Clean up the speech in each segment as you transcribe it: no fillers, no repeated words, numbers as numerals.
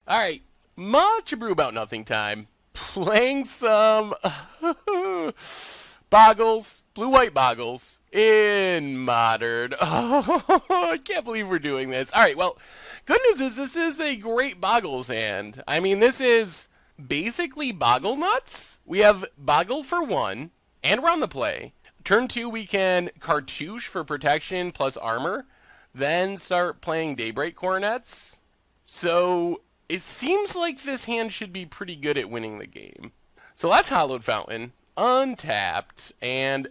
Alright, much Abrew about nothing time. Playing some Bogles, blue-white Bogles in Modern. Oh, I can't believe we're doing this. Alright, well, good news is this is a great Bogles hand. I mean, this is basically Bogle nuts. We have Bogle for 1, and we're on the play. Turn 2, we can Cartouche for protection plus armor, then start playing Daybreak Coronets. So it seems like this hand should be pretty good at winning the game. So that's Hollowed Fountain, untapped, and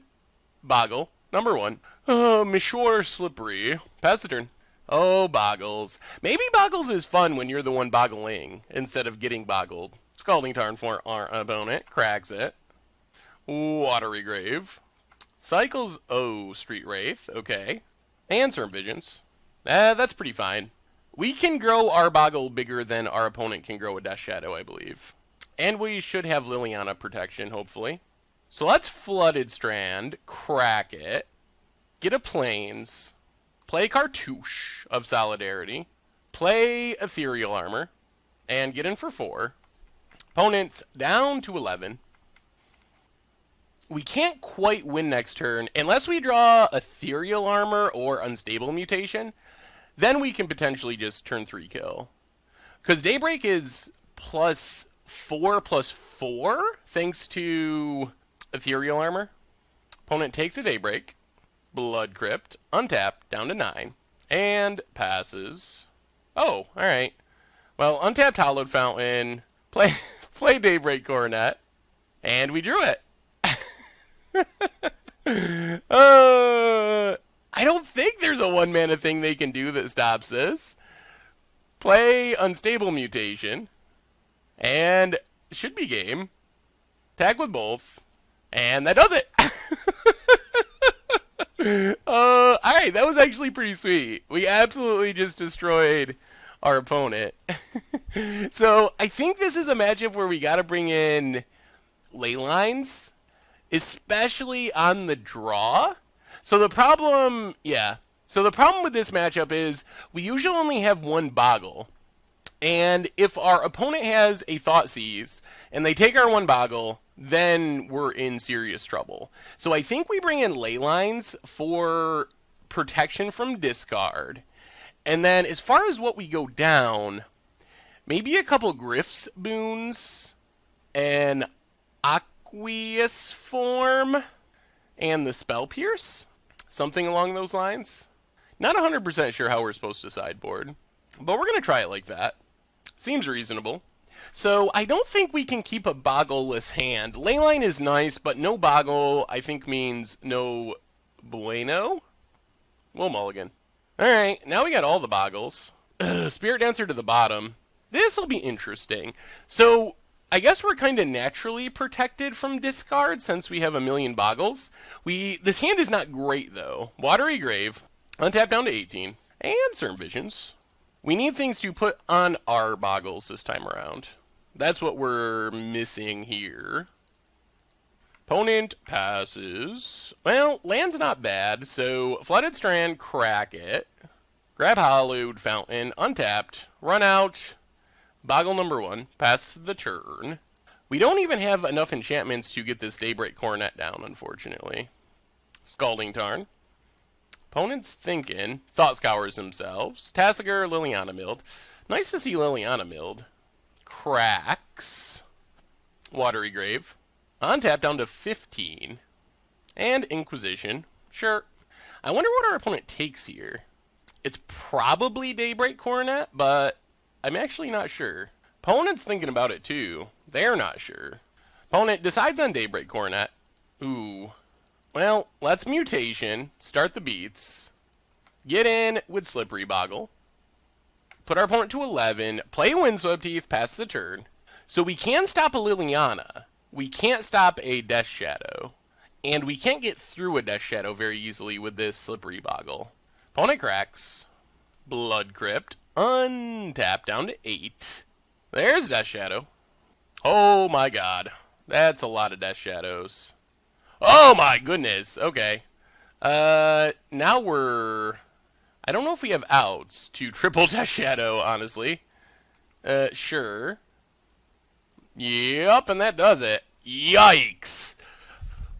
Bogle, number 1. Oh, Mishore Slippery. Pass the turn. Oh, Bogles. Maybe Bogles is fun when you're the one boggling instead of getting boggled. Scalding Tarn for our opponent. Cracks it. Watery Grave. Cycles, oh, Street Wraith, okay. And Certain Visions. That's pretty fine. We can grow our Bogle bigger than our opponent can grow a Death Shadow, I believe. And we should have Liliana protection, hopefully. So let's Flooded Strand, crack it, get a Plains, play Cartouche of Solidarity, play Ethereal Armor, and get in for 4. Opponent's down to 11. We can't quite win next turn unless we draw Ethereal Armor or Unstable Mutation. Then we can potentially just turn 3 kill. Because Daybreak is +4/+4 thanks to Ethereal Armor. Opponent takes a Daybreak. Blood Crypt. Untap. Down to 9. And passes. Oh, alright. Well, untapped Hollowed Fountain. Play Daybreak Coronet. And we drew it. I don't think there's a 1-mana thing they can do that stops this. Play Unstable Mutation. And should be game. Attack with both. And that does it. Alright, that was actually pretty sweet. We absolutely just destroyed our opponent. So, I think this is a matchup where we gotta bring in ley lines, especially on the draw. So the problem with this matchup is we usually only have 1 Bogle. And if our opponent has a Thoughtseize and they take our 1 Bogle, then we're in serious trouble. So I think we bring in ley lines for protection from discard. And then as far as what we go down, maybe a couple Gryff's boons, an Aqueous Form, and the Spell Pierce. Something along those lines. Not 100% sure how we're supposed to sideboard, but we're going to try it like that. Seems reasonable. So I don't think we can keep a Boggle-less hand. Leyline is nice, but no Bogle I think means no bueno. We'll mulligan. Alright, now we got all the Bogles. Spirit Dancer to the bottom. This will be interesting. So I guess we're kind of naturally protected from discard since we have a million Bogles. This hand is not great, though. Watery Grave, untap down to 18, and Certain Visions. We need things to put on our Bogles this time around. That's what we're missing here. Opponent passes. Well, land's not bad, so Flooded Strand, crack it. Grab Hollowed Fountain, untapped, run out. Bogle number 1, pass the turn. We don't even have enough enchantments to get this Daybreak Coronet down, unfortunately. Scalding Tarn. Opponent's thinking. Thought Scours themselves. Tassiger, Liliana Mild. Nice to see Liliana Mild. Cracks. Watery Grave. Untap down to 15. And Inquisition. Sure. I wonder what our opponent takes here. It's probably Daybreak Coronet, but I'm actually not sure. Opponent's thinking about it too. They're not sure. Opponent decides on Daybreak Coronet. Ooh. Well, let's Mutation. Start the beats. Get in with Slippery Bogle. Put our opponent to 11. Play Windswept Teeth. Pass the turn. So we can stop a Liliana. We can't stop a Death Shadow. And we can't get through a Death Shadow very easily with this Slippery Bogle. Opponent cracks. Blood Crypt. Untap down to 8. There's Death Shadow. Oh my god. That's a lot of Death Shadows. Oh my goodness. Okay. Now we're... I don't know if we have outs to triple Death Shadow, honestly. Sure. Yep, and that does it. Yikes.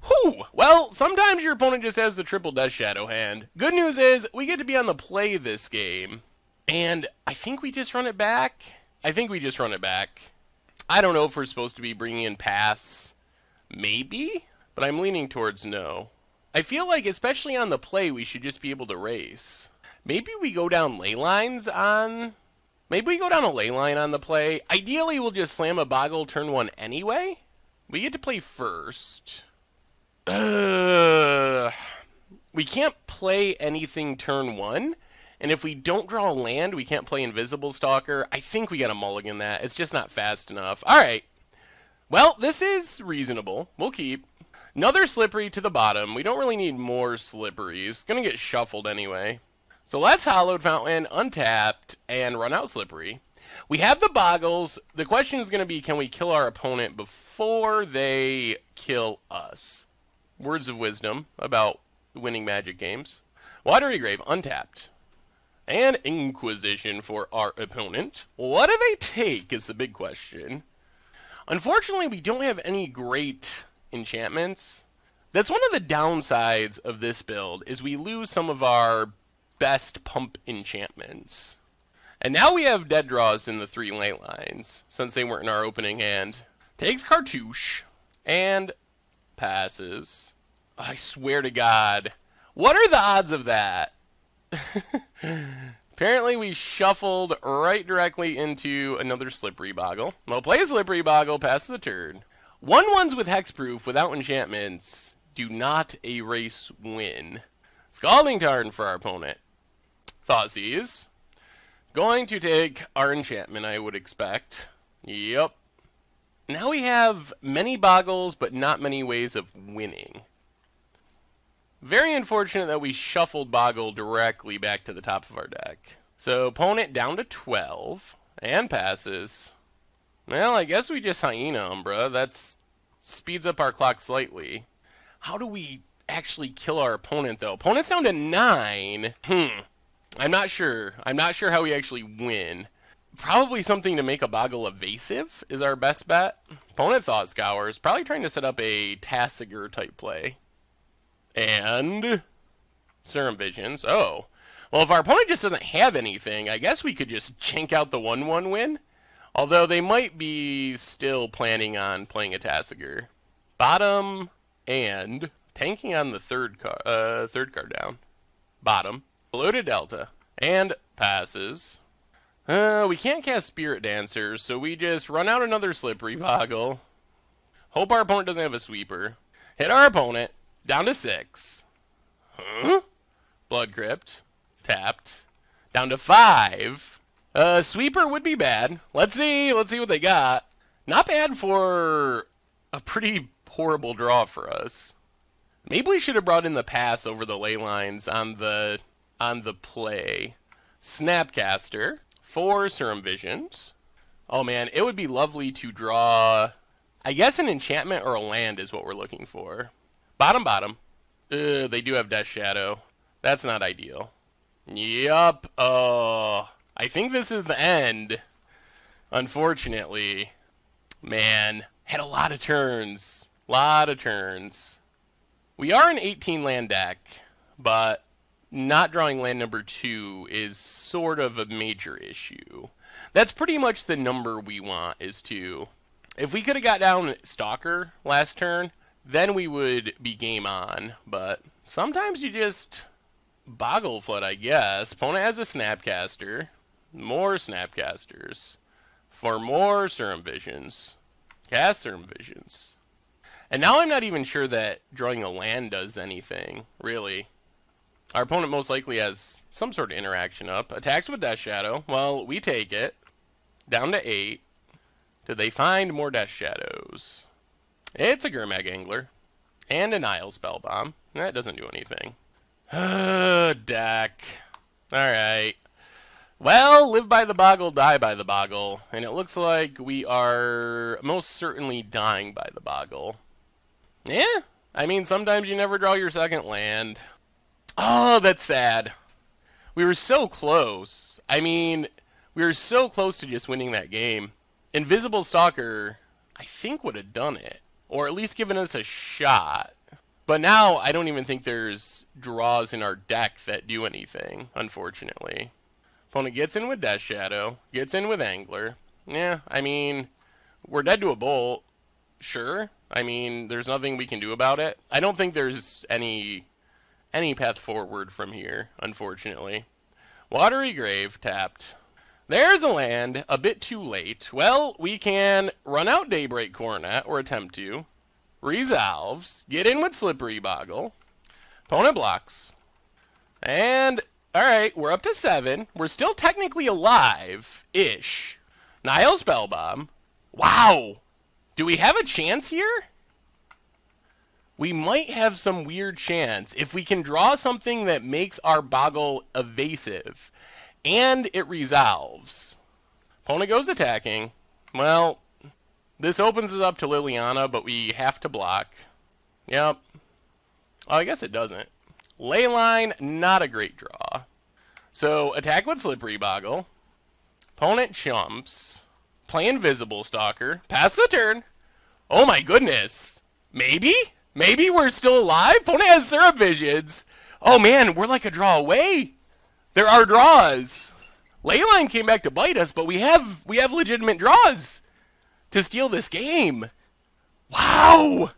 Whew. Well, sometimes your opponent just has the triple Death Shadow hand. Good news is, we get to be on the play this game. And I think we just run it back. I don't know if we're supposed to be bringing in pass. Maybe? But I'm leaning towards no. I feel like, especially on the play, we should just be able to race. Maybe we go down ley lines on... Maybe we go down a ley line on the play. Ideally, we'll just slam a Bogle turn 1 anyway. We get to play first. We can't play anything turn 1. And if we don't draw a land, we can't play Invisible Stalker. I think we gotta mulligan that. It's just not fast enough. Alright. Well, this is reasonable. We'll keep. Another Slippery to the bottom. We don't really need more Slipperies. Gonna get shuffled anyway. So let's Hallowed Fountain, untapped, and run out Slippery. We have the Bogles. The question is going to be, can we kill our opponent before they kill us? Words of wisdom about winning Magic games. Watery Grave, untapped. And Inquisition for our opponent. What do they take is the big question. Unfortunately, we don't have any great enchantments. That's one of the downsides of this build, is we lose some of our best pump enchantments. And now we have dead draws in the 3 ley lines, since they weren't in our opening hand. Takes Cartouche, and passes. I swear to God. What are the odds of that? Apparently we shuffled right directly into another Slippery Bogle. We'll play a Slippery Bogle, pass the turn. 1/1s with Hexproof without enchantments do not erase win. Scalding Tarn for our opponent. Thoughtseize. Going to take our enchantment, I would expect. Yep. Now we have many Bogles, but not many ways of winning. Very unfortunate that we shuffled Bogle directly back to the top of our deck. So opponent down to 12, and passes. Well, I guess we just Hyena Umbra. That speeds up our clock slightly. How do we actually kill our opponent, though? Opponent's down to 9. I'm not sure. I'm not sure how we actually win. Probably something to make a Bogle evasive is our best bet. Opponent Thought Scours. Probably trying to set up a Tassiger type play. And Serum Visions. Oh. Well, if our opponent just doesn't have anything, I guess we could just chink out the 1/1 win. Although they might be still planning on playing a Tassiger. Bottom and tanking on the third card down. Bottom. Bloated Delta. And passes. We can't cast Spirit Dancers, so we just run out another Slippery Bogle. Hope our opponent doesn't have a sweeper. Hit our opponent. Down to 6. Blood Crypt. Tapped. Down to 5. Sweeper would be bad. Let's see what they got. Not bad for a pretty horrible draw for us. Maybe we should have brought in the pass over the ley lines on the play. Snapcaster. 4 Serum Visions. Oh man, it would be lovely to draw, I guess an enchantment or a land is what we're looking for. Bottom. They do have Death Shadow. That's not ideal. Yup. Oh, I think this is the end. Unfortunately. Man, had a lot of turns. We are an 18 land deck, but not drawing land number 2 is sort of a major issue. That's pretty much the number we want, is 2. If we could have got down Stalker last turn, then we would be game on. But sometimes you just Bogle Flood, I guess. Opponent has a Snapcaster. More Snapcasters. For more Serum Visions. Cast Serum Visions. And now I'm not even sure that drawing a land does anything, really. Our opponent most likely has some sort of interaction up. Attacks with Death Shadow. Well, we take it. Down to 8. Did they find more Death Shadows? It's a Gurmag Angler. And a Nile Spellbomb. That doesn't do anything. Deck. Alright. Well, live by the Bogle, die by the Bogle. And it looks like we are most certainly dying by the Bogle. Yeah. I mean, sometimes you never draw your second land. Oh, that's sad. We were so close. I mean, We were so close to just winning that game. Invisible Stalker, I think, would have done it. Or at least given us a shot. But now, I don't even think there's draws in our deck that do anything, unfortunately. Opponent gets in with Death Shadow, gets in with Angler. Yeah, I mean, we're dead to a bolt. Sure. I mean, there's nothing we can do about it. I don't think there's any path forward from here, unfortunately. Watery Grave, tapped. There's a land, a bit too late. Well, we can run out Daybreak Coronet, or attempt to. Resolves, get in with Slippery Bogle. Opponent blocks. And, alright, we're up to 7. We're still technically alive-ish. Nile Spellbomb. Wow! Do we have a chance here? We might have some weird chance if we can draw something that makes our Bogle evasive. And it resolves. Opponent goes attacking. Well, this opens us up to Liliana, but we have to block. Yep. Oh, I guess it doesn't. Leyline, not a great draw. So, attack with Slippery Bogle. Opponent chumps. Play Invisible Stalker. Pass the turn. Oh my goodness. Maybe? Maybe we're still alive? Opponent has Syrup Visions. Oh man, we're like a draw away. There are draws. Leyline came back to bite us, but we have legitimate draws to steal this game. Wow.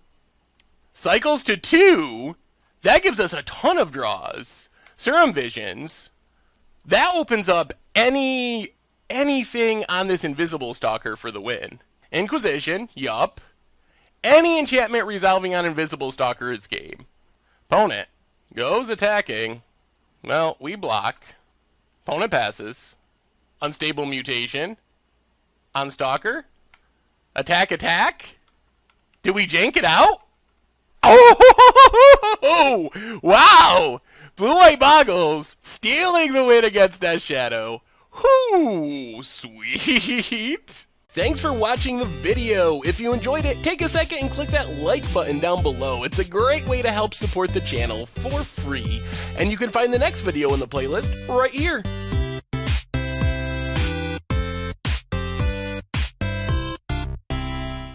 Cycles to 2. That gives us a ton of draws. Serum Visions. That opens up anything on this Invisible Stalker for the win. Inquisition, yup. Any enchantment resolving on Invisible Stalker is game. Opponent goes attacking. Well, we block. Opponent passes. Unstable Mutation. On Stalker. Attack, attack. Do we jank it out? Oh! Wow! Blue-White Bogles stealing the win against Death Shadow. Whoo! Sweet! Thanks for watching the video. If you enjoyed it, take a second and click that like button down below. It's a great way to help support the channel for free. And you can find the next video in the playlist right here.